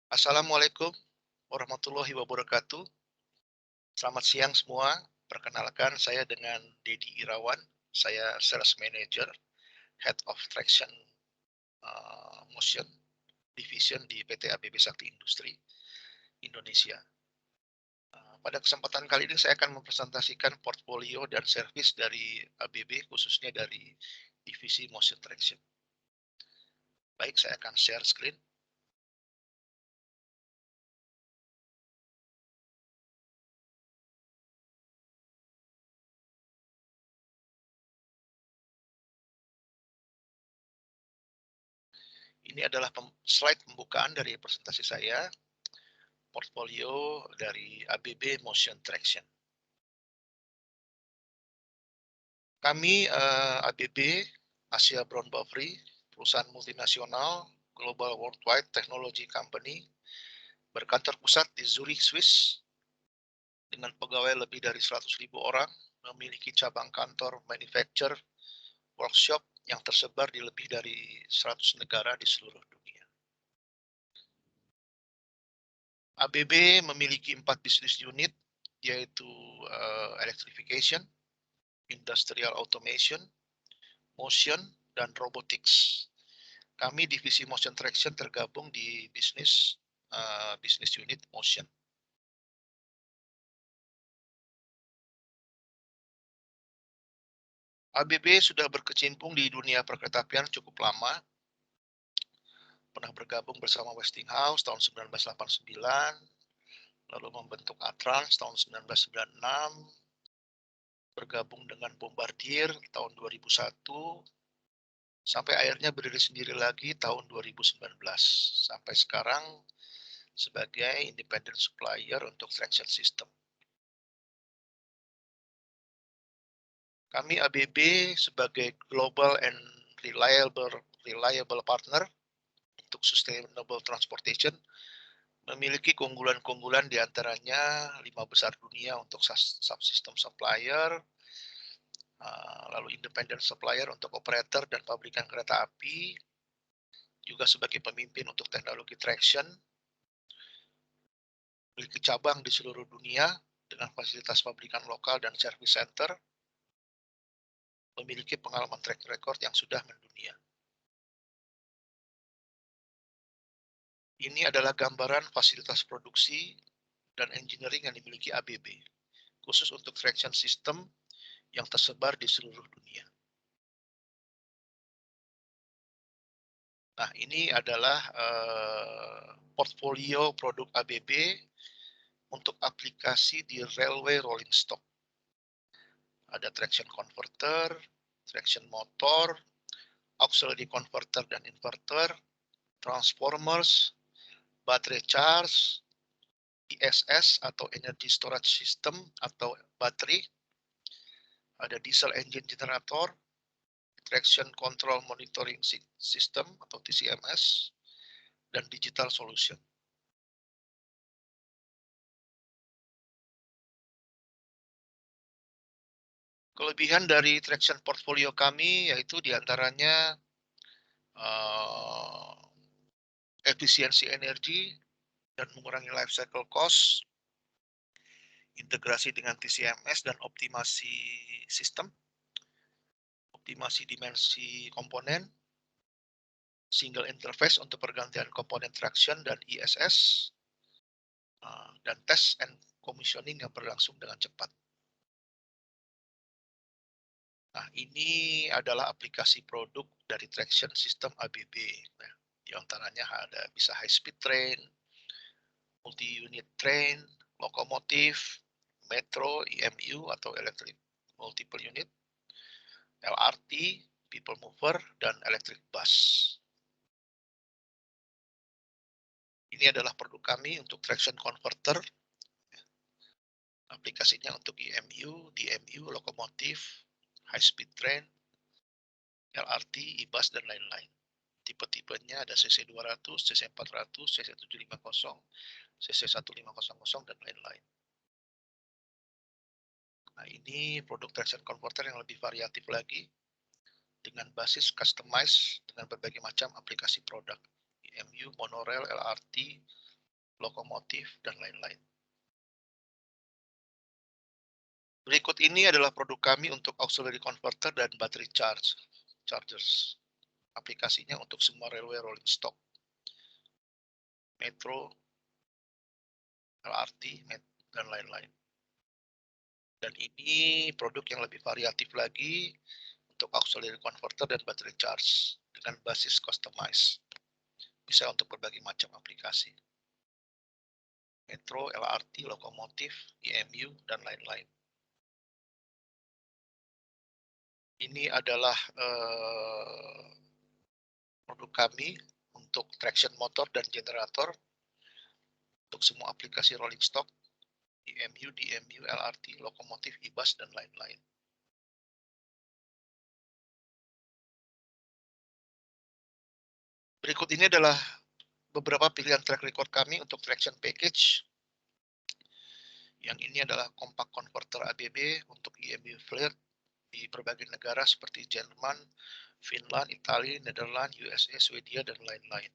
Assalamualaikum warahmatullahi wabarakatuh. Selamat siang semua. Perkenalkan saya dengan Dedi Irawan. Saya Sales Manager, Head of Traction Motion Division di PT ABB Sakti Industri Indonesia. Pada kesempatan kali ini saya akan mempresentasikan portfolio dan service dari ABB, khususnya dari divisi Motion Traction. Baik, saya akan share screen. Ini adalah slide pembukaan dari presentasi saya, portfolio dari ABB Motion Traction. Kami ABB, Asia Brown Boveri, perusahaan multinasional, global worldwide technology company, berkantor pusat di Zurich, Swiss, dengan pegawai lebih dari 100.000 orang, memiliki cabang kantor manufacture, workshop yang tersebar di lebih dari 100 negara di seluruh dunia. ABB memiliki 4 bisnis unit, yaitu electrification, industrial automation, motion, dan robotics. Kami divisi Motion Traction tergabung di bisnis unit Motion. ABB sudah berkecimpung di dunia perkeretaapian cukup lama. Pernah bergabung bersama Westinghouse tahun 1989, lalu membentuk Atrans tahun 1996, bergabung dengan Bombardier tahun 2001, sampai akhirnya berdiri sendiri lagi tahun 2019. Sampai sekarang sebagai independent supplier untuk traction system. Kami ABB sebagai global and reliable partner untuk sustainable transportation memiliki keunggulan-keunggulan diantaranya 5 besar dunia untuk subsystem supplier, lalu independent supplier untuk operator dan pabrikan kereta api, juga sebagai pemimpin untuk teknologi traction, memiliki cabang di seluruh dunia dengan fasilitas pabrikan lokal dan service center, memiliki pengalaman track record yang sudah mendunia. Ini adalah gambaran fasilitas produksi dan engineering yang dimiliki ABB, khusus untuk traction system yang tersebar di seluruh dunia. Nah, ini adalah portfolio produk ABB untuk aplikasi di railway rolling stock. Ada traction converter, traction motor, auxiliary converter dan inverter, transformers, baterai charge, ESS atau energy storage system atau baterai, ada diesel engine generator, traction control monitoring system atau TCMS, dan digital solution. Kelebihan dari traction portfolio kami yaitu diantaranya efisiensi energi dan mengurangi life cycle cost, integrasi dengan TCMS dan optimasi sistem, optimasi dimensi komponen, single interface untuk pergantian komponen traction dan ESS, dan test and commissioning yang berlangsung dengan cepat. Nah, ini adalah aplikasi produk dari traction system ABB. Nah, di antaranya ada bisa high speed train, multi-unit train, lokomotif, metro, EMU atau electric multiple unit, LRT, people mover, dan electric bus. Ini adalah produk kami untuk traction converter. Aplikasinya untuk EMU, DMU, lokomotif, high speed train, LRT, e-bus, dan lain-lain. Tipe-tipenya ada CC200, CC400, CC750, CC1500, dan lain-lain. Nah, ini produk traction converter yang lebih variatif lagi dengan basis customize dengan berbagai macam aplikasi produk. EMU, monorail, LRT, lokomotif, dan lain-lain. Berikut ini adalah produk kami untuk auxiliary converter dan battery chargers. Aplikasinya untuk semua railway rolling stock, metro, LRT, dan lain-lain. Dan ini produk yang lebih variatif lagi untuk auxiliary converter dan battery charge dengan basis customize. Bisa untuk berbagai macam aplikasi. Metro, LRT, lokomotif, EMU, dan lain-lain. Ini adalah produk kami untuk traction motor dan generator untuk semua aplikasi rolling stock, EMU, DMU, LRT, lokomotif, e-bus, dan lain-lain. Berikut ini adalah beberapa pilihan track record kami untuk traction package. Yang ini adalah compact converter ABB untuk EMU flat di berbagai negara seperti Jerman, Finland, Italia, Netherlands, USA, Swedia, dan lain-lain.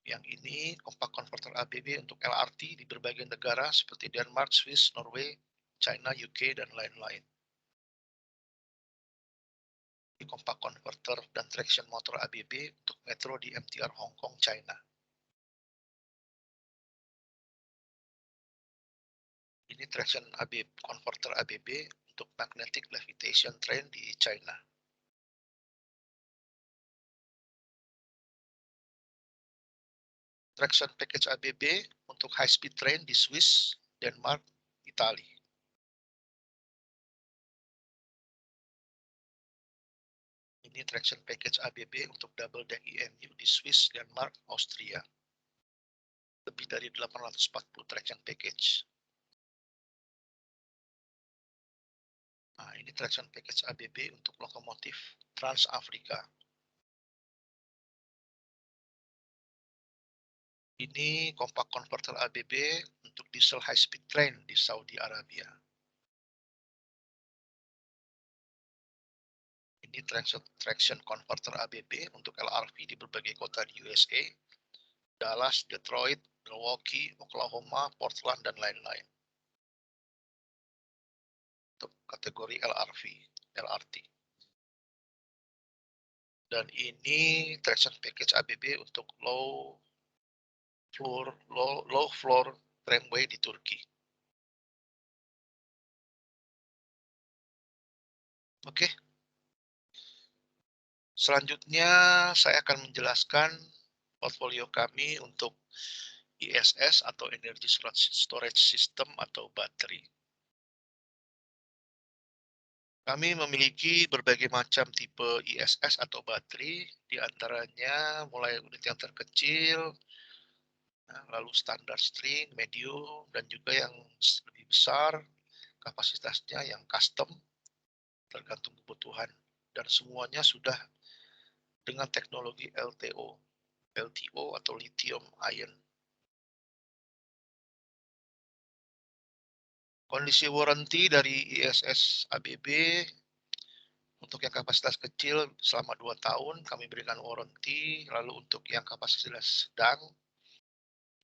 Yang ini compact converter ABB untuk LRT di berbagai negara seperti Denmark, Swiss, Norway, China, UK, dan lain-lain. Compact converter dan traction motor ABB untuk metro di MTR Hong Kong, China. Ini traction converter ABB untuk magnetic levitation train di China. Traction package ABB untuk high speed train di Swiss, Denmark, Italia. Ini traction package ABB untuk double deck EMU di Swiss, Denmark, Austria. Lebih dari 840 traction package. Nah, ini traction package ABB untuk lokomotif Trans Afrika. Ini compact converter ABB untuk diesel high speed train di Saudi Arabia. Ini traction converter ABB untuk LRV di berbagai kota di USA, Dallas, Detroit, Milwaukee, Oklahoma, Portland, dan lain-lain. Untuk kategori LRT. Dan ini traction package ABB untuk low floor tramway di Turki. Oke. Selanjutnya saya akan menjelaskan portfolio kami untuk ESS atau Energy Storage System atau baterai. Kami memiliki berbagai macam tipe ESS atau baterai, diantaranya mulai unit yang terkecil, lalu standar string, medium, dan juga yang lebih besar, kapasitasnya yang custom, tergantung kebutuhan. Dan semuanya sudah dengan teknologi LTO atau lithium ion. Kondisi warranty dari ISS ABB untuk yang kapasitas kecil selama 2 tahun kami berikan warranty, lalu untuk yang kapasitas sedang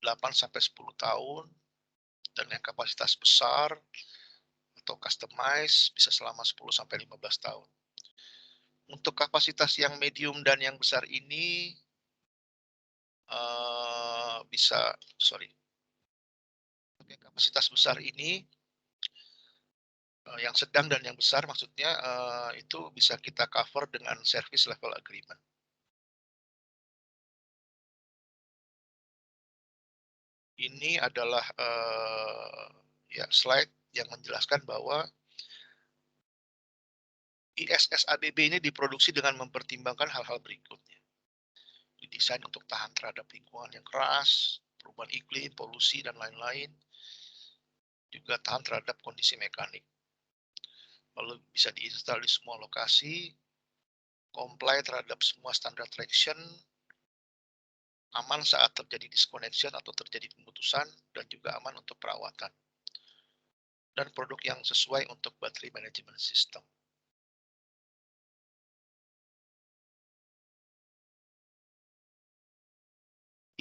8-10 tahun, dan yang kapasitas besar atau customize bisa selama 10-15 tahun. Untuk kapasitas yang medium dan yang besar ini kapasitas besar ini yang sedang dan yang besar maksudnya itu bisa kita cover dengan service level agreement. Ini adalah slide yang menjelaskan bahwa ISS ABB ini diproduksi dengan mempertimbangkan hal-hal berikutnya. Didesain untuk tahan terhadap lingkungan yang keras, perubahan iklim, polusi, dan lain-lain. Juga tahan terhadap kondisi mekanik. Lalu bisa diinstal di semua lokasi, comply terhadap semua standar traction, aman saat terjadi disconnection atau terjadi pemutusan, dan juga aman untuk perawatan. Dan produk yang sesuai untuk battery management system.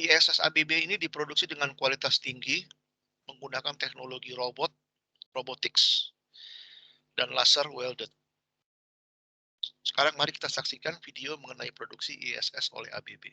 ISS ABB ini diproduksi dengan kualitas tinggi, menggunakan teknologi robotics, dan laser welded. Sekarang mari kita saksikan video mengenai produksi ISS oleh ABB.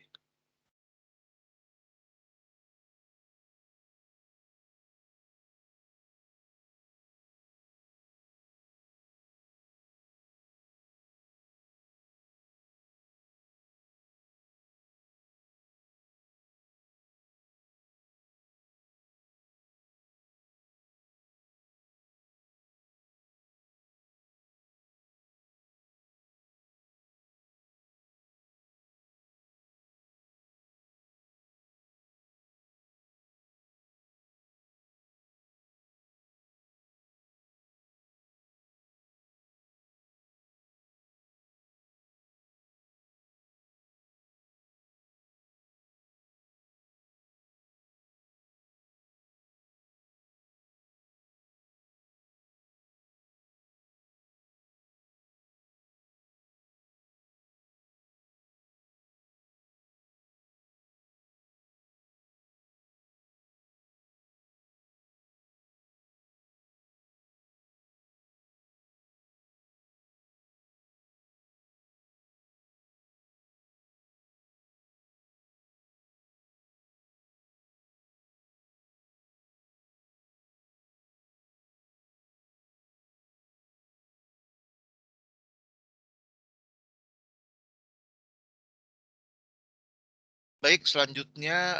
Baik, selanjutnya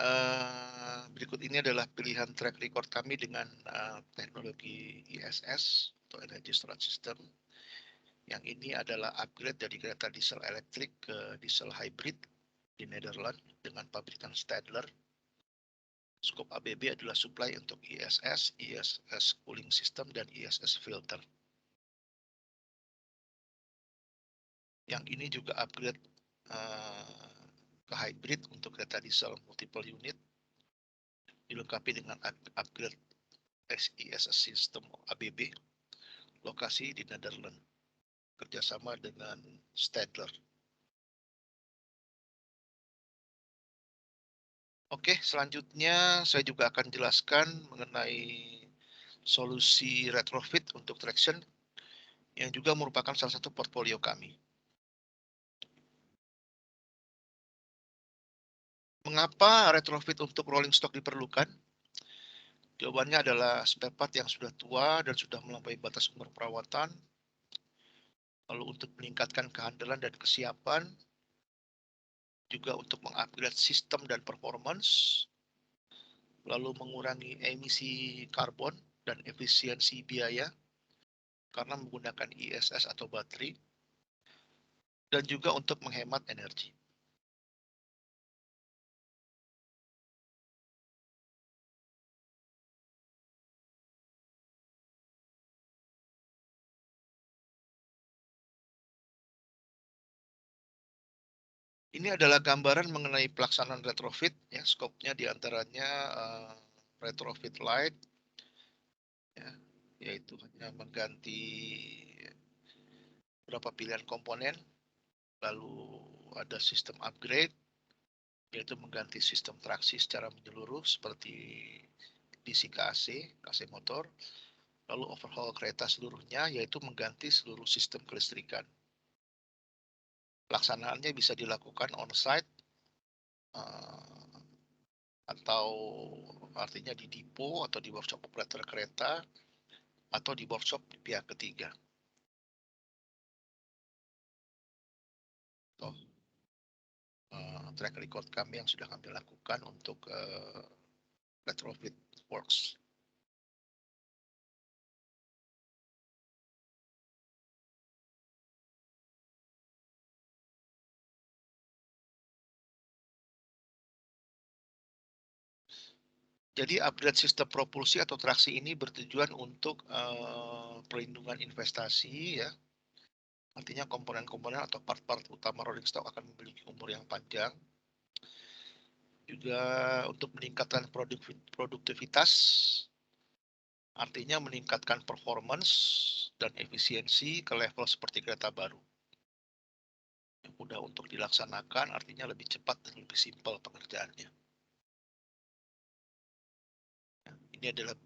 berikut ini adalah pilihan track record kami dengan teknologi ISS atau Energy Storage System. Yang ini adalah upgrade dari kereta diesel elektrik ke diesel hybrid di Netherlands dengan pabrikan Stadler. Skop ABB adalah supply untuk ISS, ISS cooling system, dan ISS filter. Yang ini juga upgrade ke hybrid untuk kereta diesel multiple unit, dilengkapi dengan upgrade ISS system ABB, lokasi di Netherlands, kerjasama dengan Stadler. Oke, selanjutnya saya juga akan jelaskan mengenai solusi retrofit untuk traction yang juga merupakan salah satu portfolio kami. Mengapa retrofit untuk rolling stock diperlukan? Jawabannya adalah spare part yang sudah tua dan sudah melampaui batas umur perawatan. Lalu untuk meningkatkan kehandalan dan kesiapan, juga untuk mengupgrade sistem dan performance, lalu mengurangi emisi karbon dan efisiensi biaya karena menggunakan ISS atau baterai, dan juga untuk menghemat energi. Ini adalah gambaran mengenai pelaksanaan retrofit, ya, skopnya diantaranya retrofit light, ya, yaitu hanya mengganti beberapa pilihan komponen, lalu ada sistem upgrade, yaitu mengganti sistem traksi secara menyeluruh seperti DC ke AC, AC motor, lalu overhaul kereta seluruhnya, yaitu mengganti seluruh sistem kelistrikan. Pelaksanaannya bisa dilakukan on-site atau artinya di depo atau di workshop operator kereta atau di workshop pihak ketiga. Oh, track record kami yang sudah kami lakukan untuk retrofit works. Jadi upgrade sistem propulsi atau traksi ini bertujuan untuk perlindungan investasi, ya. Artinya komponen-komponen atau part-part utama rolling stock akan memiliki umur yang panjang. Juga untuk meningkatkan produktivitas, artinya meningkatkan performance dan efisiensi ke level seperti kereta baru. Yang mudah untuk dilaksanakan, artinya lebih cepat dan lebih simpel pengerjaannya. Ini adalah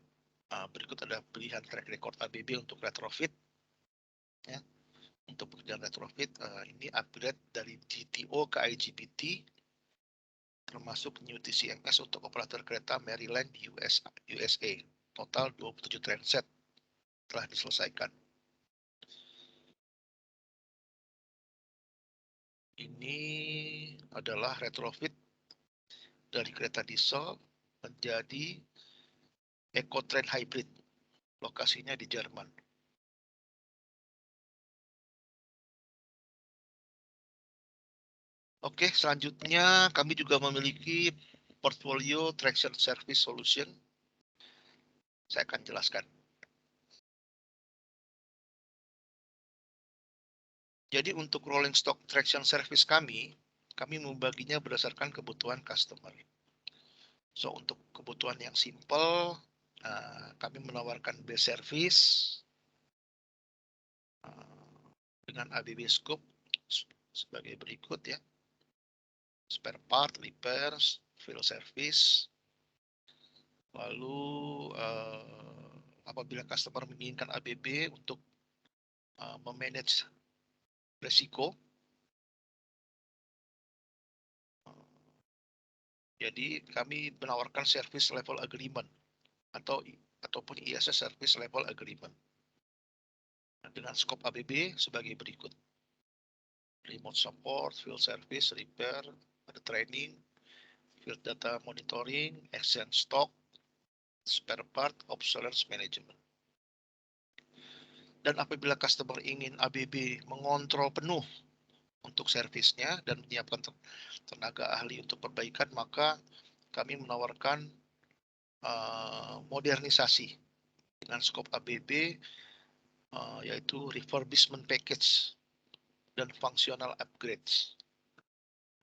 berikut ada pilihan track record ABB untuk retrofit. Ya. Untuk pekerjaan retrofit, ini upgrade dari GTO ke IGBT, termasuk new TCMS untuk operator kereta Maryland di USA. Total 27 transit telah diselesaikan. Ini adalah retrofit dari kereta diesel menjadi Ecotrain Hybrid. Lokasinya di Jerman. Oke, selanjutnya kami juga memiliki portfolio traction service solution. Saya akan jelaskan. Jadi untuk rolling stock traction service kami membaginya berdasarkan kebutuhan customer. So untuk kebutuhan yang simple, kami menawarkan base service dengan ABB scope sebagai berikut ya. Spare part, repairs, field service. Lalu apabila customer menginginkan ABB untuk memanage resiko, jadi kami menawarkan service level agreement ataupun ISS service level agreement dengan scope ABB sebagai berikut: remote support, field service, repair, ada training, field data monitoring, exchange stock, spare part, obsolescence management. Dan apabila customer ingin ABB mengontrol penuh untuk servisnya dan menyiapkan tenaga ahli untuk perbaikan, maka kami menawarkan modernisasi dengan skop ABB, yaitu refurbishment package dan functional upgrades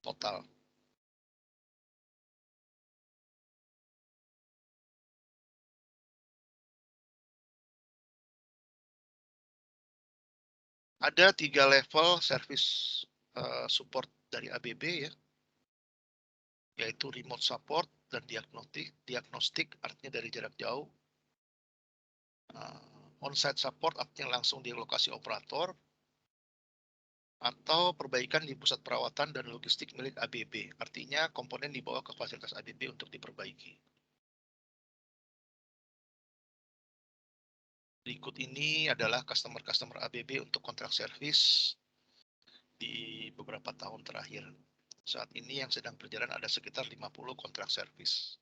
total. Ada 3 level service support dari ABB ya, yaitu remote support dan diagnostik artinya dari jarak jauh, on-site support artinya langsung di lokasi operator, atau perbaikan di pusat perawatan dan logistik milik ABB, artinya komponen dibawa ke fasilitas ABB untuk diperbaiki. Berikut ini adalah customer ABB untuk kontrak servis di beberapa tahun terakhir. Saat ini yang sedang berjalan ada sekitar 50 kontrak servis.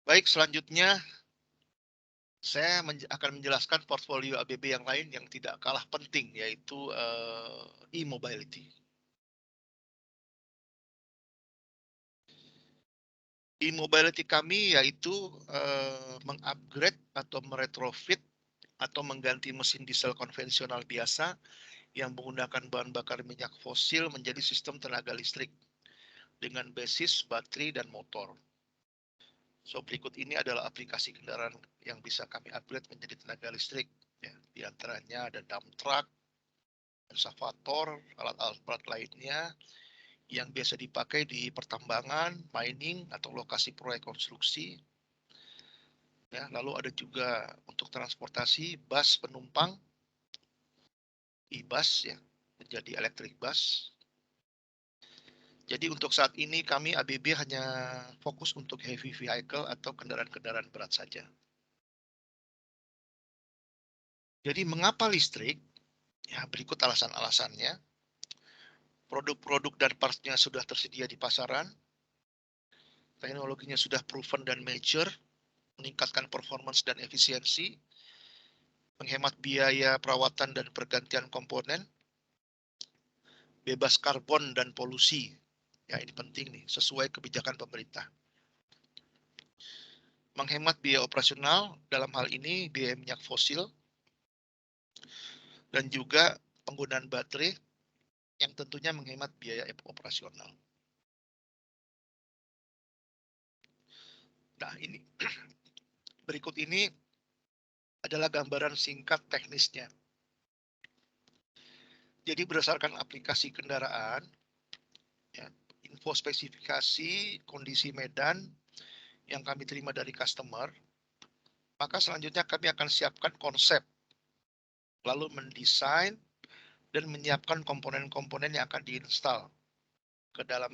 Baik, selanjutnya saya akan menjelaskan portfolio ABB yang lain yang tidak kalah penting, yaitu e-mobility. E-mobility kami yaitu mengupgrade atau meretrofit atau mengganti mesin diesel konvensional biasa yang menggunakan bahan bakar minyak fosil menjadi sistem tenaga listrik dengan basis baterai dan motor. So berikut ini adalah aplikasi kendaraan yang bisa kami upgrade menjadi tenaga listrik. Ya, di antaranya ada dump truck, excavator, alat-alat berat lainnya yang biasa dipakai di pertambangan, mining, atau lokasi proyek konstruksi. Ya, lalu ada juga untuk transportasi bus penumpang, e-bus ya, menjadi electric bus. Jadi untuk saat ini kami ABB hanya fokus untuk heavy vehicle atau kendaraan-kendaraan berat saja. Jadi mengapa listrik? Ya, berikut alasan-alasannya. Produk-produk dan parts-nya sudah tersedia di pasaran. Teknologinya sudah proven dan mature, meningkatkan performance dan efisiensi, menghemat biaya perawatan dan pergantian komponen, bebas karbon dan polusi. Ya, ini penting nih, sesuai kebijakan pemerintah. Menghemat biaya operasional, dalam hal ini biaya minyak fosil, dan juga penggunaan baterai yang tentunya menghemat biaya operasional. Nah, ini berikut ini adalah gambaran singkat teknisnya. Jadi berdasarkan aplikasi kendaraan, ya, info spesifikasi kondisi medan yang kami terima dari customer, maka selanjutnya kami akan siapkan konsep, lalu mendesain dan menyiapkan komponen-komponen yang akan diinstal ke dalam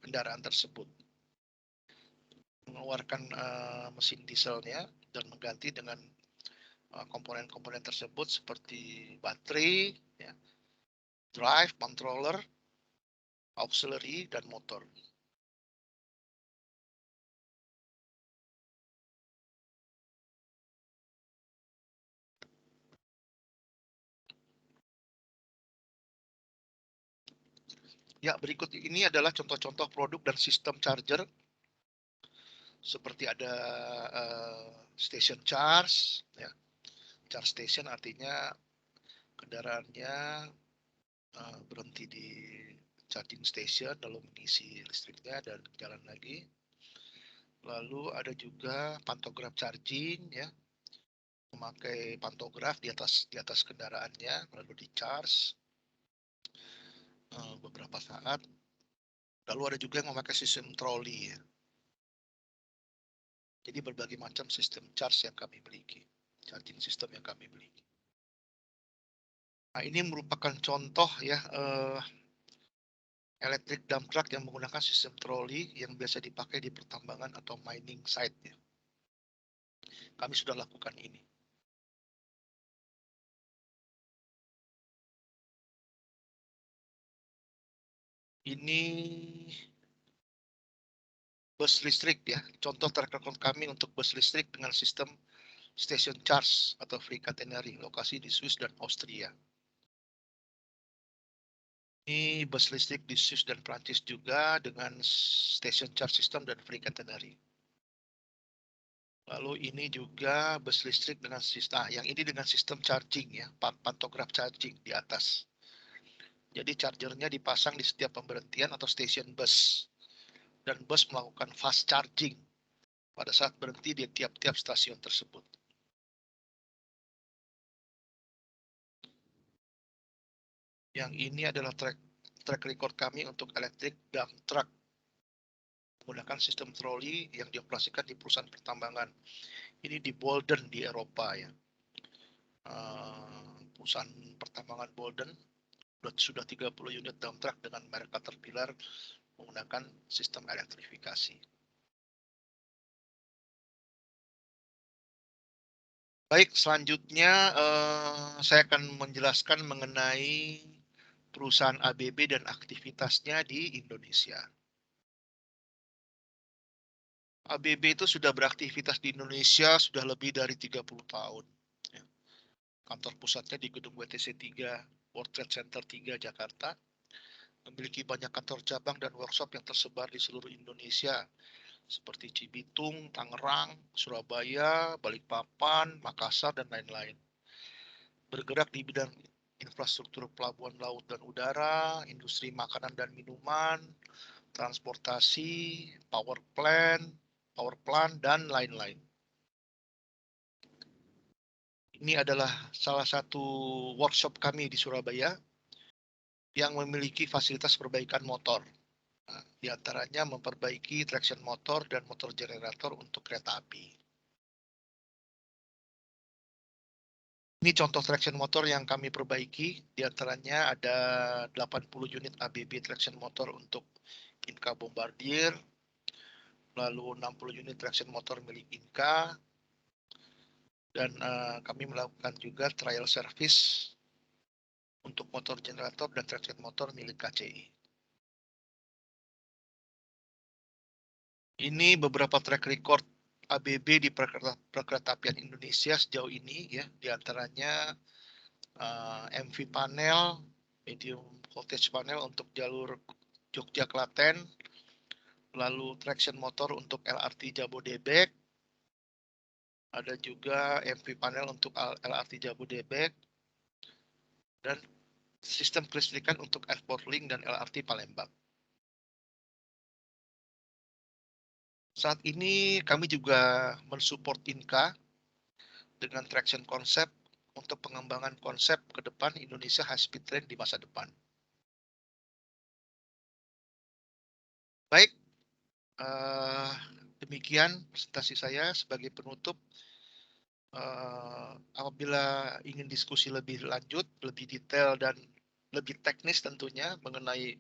kendaraan tersebut. Mengeluarkan mesin dieselnya dan mengganti dengan komponen-komponen tersebut seperti baterai, ya, drive, controller, auxiliary, dan motor. Ya, berikut ini adalah contoh-contoh produk dan sistem charger. Seperti ada station charge, ya. Charge station artinya kendaraannya berhenti di charging station lalu mengisi listriknya dan jalan lagi. Lalu ada juga pantograf charging, ya, memakai pantograf di atas kendaraannya lalu di charge beberapa saat. Lalu ada juga yang memakai sistem troli, ya. Jadi berbagai macam sistem charge yang kami miliki, charging system yang kami miliki. Nah, ini merupakan contoh, ya, electric dump truck yang menggunakan sistem troli yang biasa dipakai di pertambangan atau mining site, ya. Kami sudah lakukan ini. Ini bus listrik, ya. Contoh track record kami untuk bus listrik dengan sistem station charge atau free catenary, lokasi di Swiss dan Austria. Ini bus listrik di Swiss dan Prancis juga dengan station charge system dan free catenary. Lalu ini juga bus listrik dengan sistem, yang ini dengan sistem charging, ya, pantograf charging di atas. Jadi chargernya dipasang di setiap pemberhentian atau station bus. Dan bus melakukan fast charging pada saat berhenti di tiap-tiap stasiun tersebut. Yang ini adalah track record kami untuk electric dump truck menggunakan sistem troli yang dioperasikan di perusahaan pertambangan. Ini di Bolden di Eropa, ya. Perusahaan pertambangan Bolden sudah 30 unit dump truck dengan merek Caterpillar menggunakan sistem elektrifikasi. Baik, selanjutnya saya akan menjelaskan mengenai perusahaan ABB dan aktivitasnya di Indonesia. ABB itu sudah beraktivitas di Indonesia sudah lebih dari 30 tahun. Ya. Kantor pusatnya di gedung WTC 3, World Trade Center 3, Jakarta. Memiliki banyak kantor cabang dan workshop yang tersebar di seluruh Indonesia, seperti Cibitung, Tangerang, Surabaya, Balikpapan, Makassar, dan lain-lain. Bergerak di bidang infrastruktur pelabuhan laut dan udara, industri makanan dan minuman, transportasi, power plant, dan lain-lain. Ini adalah salah satu workshop kami di Surabaya yang memiliki fasilitas perbaikan motor. Nah, di antaranya memperbaiki traction motor dan motor generator untuk kereta api. Ini contoh traction motor yang kami perbaiki. Di antaranya ada 80 unit ABB traction motor untuk Inka Bombardier, lalu 60 unit traction motor milik Inka, dan kami melakukan juga trial service untuk motor generator dan traction motor milik KCI. Ini beberapa track record ABB di perkeretaapian Indonesia sejauh ini, ya. Di antaranya MV panel, medium voltage panel untuk jalur Jogja Klaten, lalu traction motor untuk LRT Jabodebek, ada juga MV panel untuk LRT Jabodebek, dan sistem kelistrikan untuk Airport Link dan LRT Palembang. Saat ini kami juga mensupport Inka dengan traction konsep untuk pengembangan konsep ke depan Indonesia High Speed Train di masa depan. Baik, demikian presentasi saya sebagai penutup. Apabila ingin diskusi lebih lanjut, lebih detail dan lebih teknis tentunya mengenai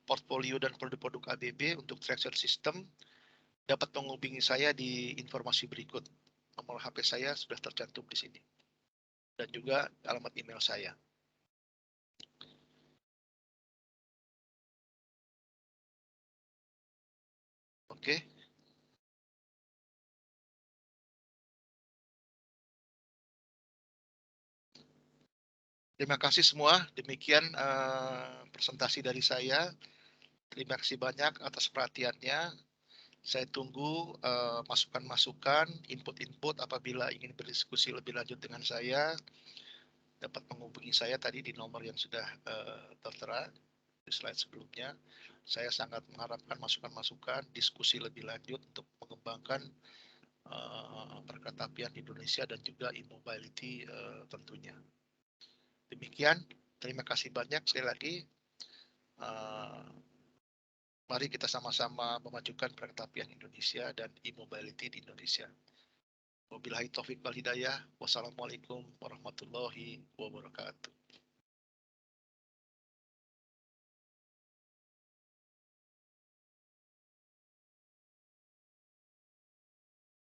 portfolio dan produk-produk ABB untuk traction system, dapat menghubungi saya di informasi berikut. Nomor HP saya sudah tercantum di sini dan juga alamat email saya. Oke, terima kasih semua. Demikian presentasi dari saya. Terima kasih banyak atas perhatiannya. Saya tunggu masukan-masukan, input-input apabila ingin berdiskusi lebih lanjut dengan saya. Dapat menghubungi saya tadi di nomor yang sudah tertera di slide sebelumnya. Saya sangat mengharapkan masukan-masukan, diskusi lebih lanjut untuk mengembangkan perkereta apian di Indonesia dan juga e-mobility tentunya. Demikian, terima kasih banyak sekali lagi. Uh, Mari kita sama-sama memajukan perkereta-apian Indonesia dan e-mobility di Indonesia. Wabillahi taufik wal hidayah. Wassalamualaikum warahmatullahi wabarakatuh.